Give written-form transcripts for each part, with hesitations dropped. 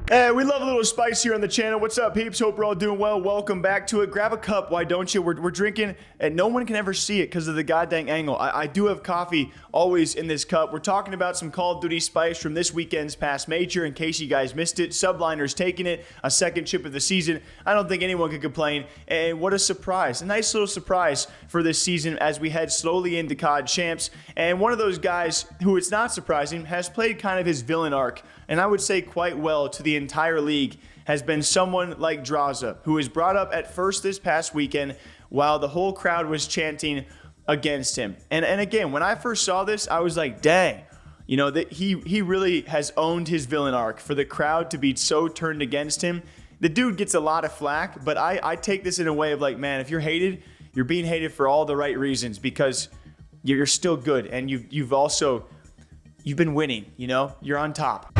Hey, we love a little spice here on the channel. What's up, peeps? Hope we're all doing well. Welcome back to it. Grab a cup, why don't you? We're drinking, and no one can ever see it because of the goddamn angle. I do have coffee always in this cup. We're talking about some Call of Duty spice from this weekend's past major. In case you guys missed it, Subliner's taking it, a second chip of the season. I don't think anyone could complain, and what a surprise. A nice little surprise for this season as we head slowly into COD Champs. And one of those guys who, it's not surprising, has played kind of his villain arc, and I would say quite well to the entire league, has been someone like Drazah, who was brought up at first this past weekend while the whole crowd was chanting against him. And again, when I first saw this, I was like, dang, you know, that he really has owned his villain arc. For the crowd to be so turned against him, the dude gets a lot of flack, but I take this in a way of like, man, if you're hated, you're being hated for all the right reasons, because you're still good, and you've been winning, you know, you're on top.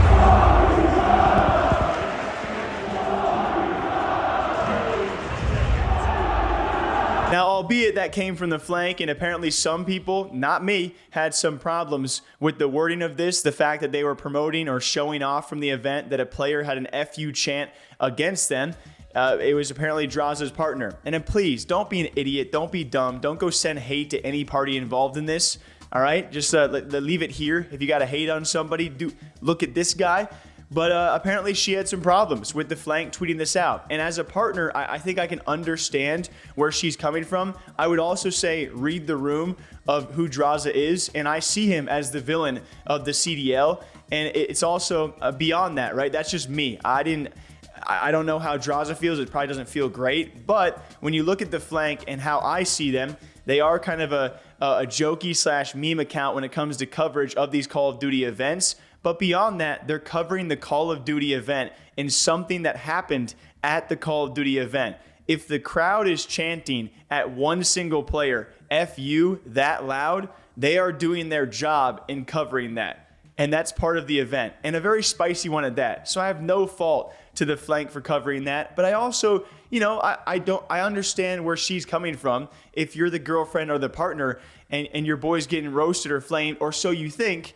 Now, albeit that came from the flank, and apparently some people, not me, had some problems with the wording of this, the fact that they were promoting or showing off from the event that a player had an FU chant against them. It was apparently Drazah's partner. And then please, don't be an idiot, don't be dumb, don't go send hate to any party involved in this, all right? Just leave it here. If you got to hate on somebody, look at this guy. But apparently she had some problems with the flank tweeting this out. And as a partner, I think I can understand where she's coming from. I would also say read the room of who Drazah is, and I see him as the villain of the CDL. And it's also beyond that, right? That's just me. I don't know how Drazah feels. It probably doesn't feel great. But when you look at the flank and how I see them, they are kind of a jokey / meme account when it comes to coverage of these Call of Duty events. But beyond that, they're covering the Call of Duty event in something that happened at the Call of Duty event. If the crowd is chanting at one single player, F you, that loud, they are doing their job in covering that. And that's part of the event, and a very spicy one at that. So I have no fault to the flank for covering that. But I also, you know, I understand where she's coming from. If you're the girlfriend or the partner and your boy's getting roasted or flamed, or so you think,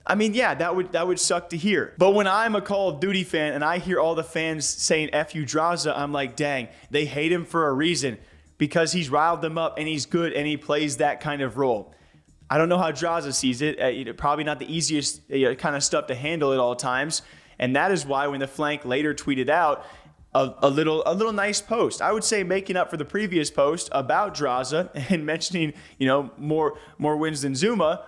I mean, yeah, that would suck to hear. But when I'm a Call of Duty fan and I hear all the fans saying F you Drazah, I'm like, dang, they hate him for a reason, because he's riled them up and he's good and he plays that kind of role. I don't know how Drazah sees it. Probably not the easiest kind of stuff to handle at all times. And that is why when the flank later tweeted out a little nice post, I would say making up for the previous post about Drazah and mentioning, you know, more wins than Zuma,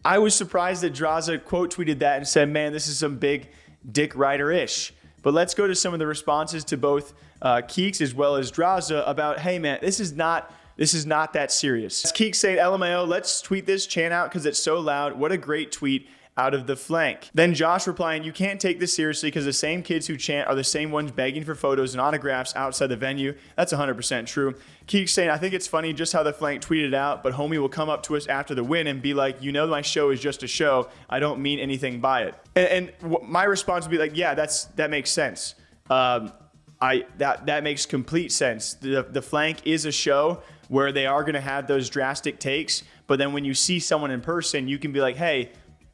I was surprised that Drazah quote tweeted that and said, man, this is some big dick rider-ish. But let's go to some of the responses to both Keeks as well as Drazah about, hey man, this is not that serious. Keeks saying, LMAO, let's tweet this chant out because it's so loud. What a great tweet out of the flank. Then Josh replying, you can't take this seriously because the same kids who chant are the same ones begging for photos and autographs outside the venue. That's 100% true. Keeks saying, I think it's funny just how the flank tweeted out, but homie will come up to us after the win and be like, you know, my show is just a show. I don't mean anything by it. And my response would be like, yeah, that makes sense. That makes complete sense. The flank is a show where they are going to have those drastic takes, but then when you see someone in person, you can be like, hey,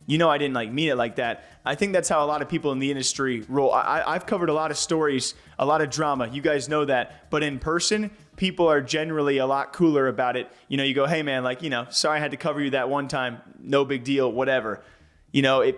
you know, I didn't mean it like that. I think that's how a lot of people in the industry roll. I've covered a lot of stories, a lot of drama. You guys know that. But in person, people are generally a lot cooler about it. You know, you go, hey, man, like, you know, sorry I had to cover you that one time. No big deal, whatever. You know,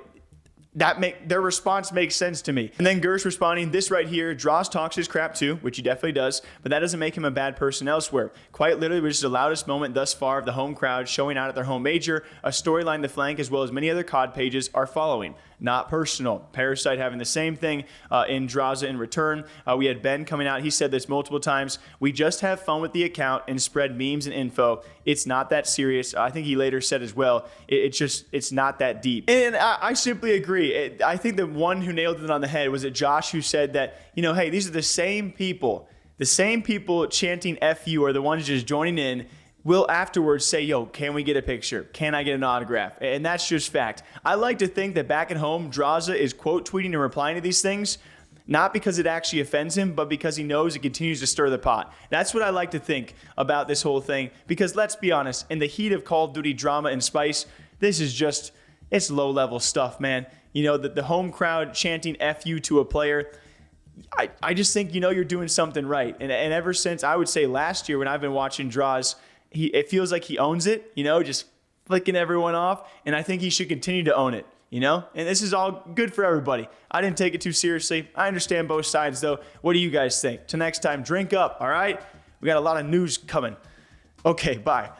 their response makes sense to me. And then Gersh responding, this right here, Dross talks his crap too, which he definitely does, but that doesn't make him a bad person elsewhere. Quite literally, which is the loudest moment thus far of the home crowd showing out at their home major. A storyline the flank as well as many other COD pages are following. Not personal. Parasite having the same thing in Drazah in return. We had Ben coming out. He said this multiple times. We just have fun with the account and spread memes and info. It's not that serious. I think he later said as well, it's not that deep. And I simply agree. I think the one who nailed it on the head was it Josh, who said that, you know, hey, these are the same people. The same people chanting FU are the ones just joining in, will afterwards say, yo, can we get a picture? Can I get an autograph? And that's just fact. I like to think that back at home, Drazah is quote tweeting and replying to these things, not because it actually offends him, but because he knows it continues to stir the pot. That's what I like to think about this whole thing, because let's be honest, in the heat of Call of Duty drama and spice, this is just, It's low-level stuff, man. You know, the home crowd chanting F you to a player, I just think, you know, you're doing something right. And ever since, I would say last year when I've been watching Draz, it feels like he owns it, you know, just flicking everyone off. And I think he should continue to own it, you know? And this is all good for everybody. I didn't take it too seriously. I understand both sides, though. What do you guys think? Till next time, drink up, all right? We got a lot of news coming. Okay, bye.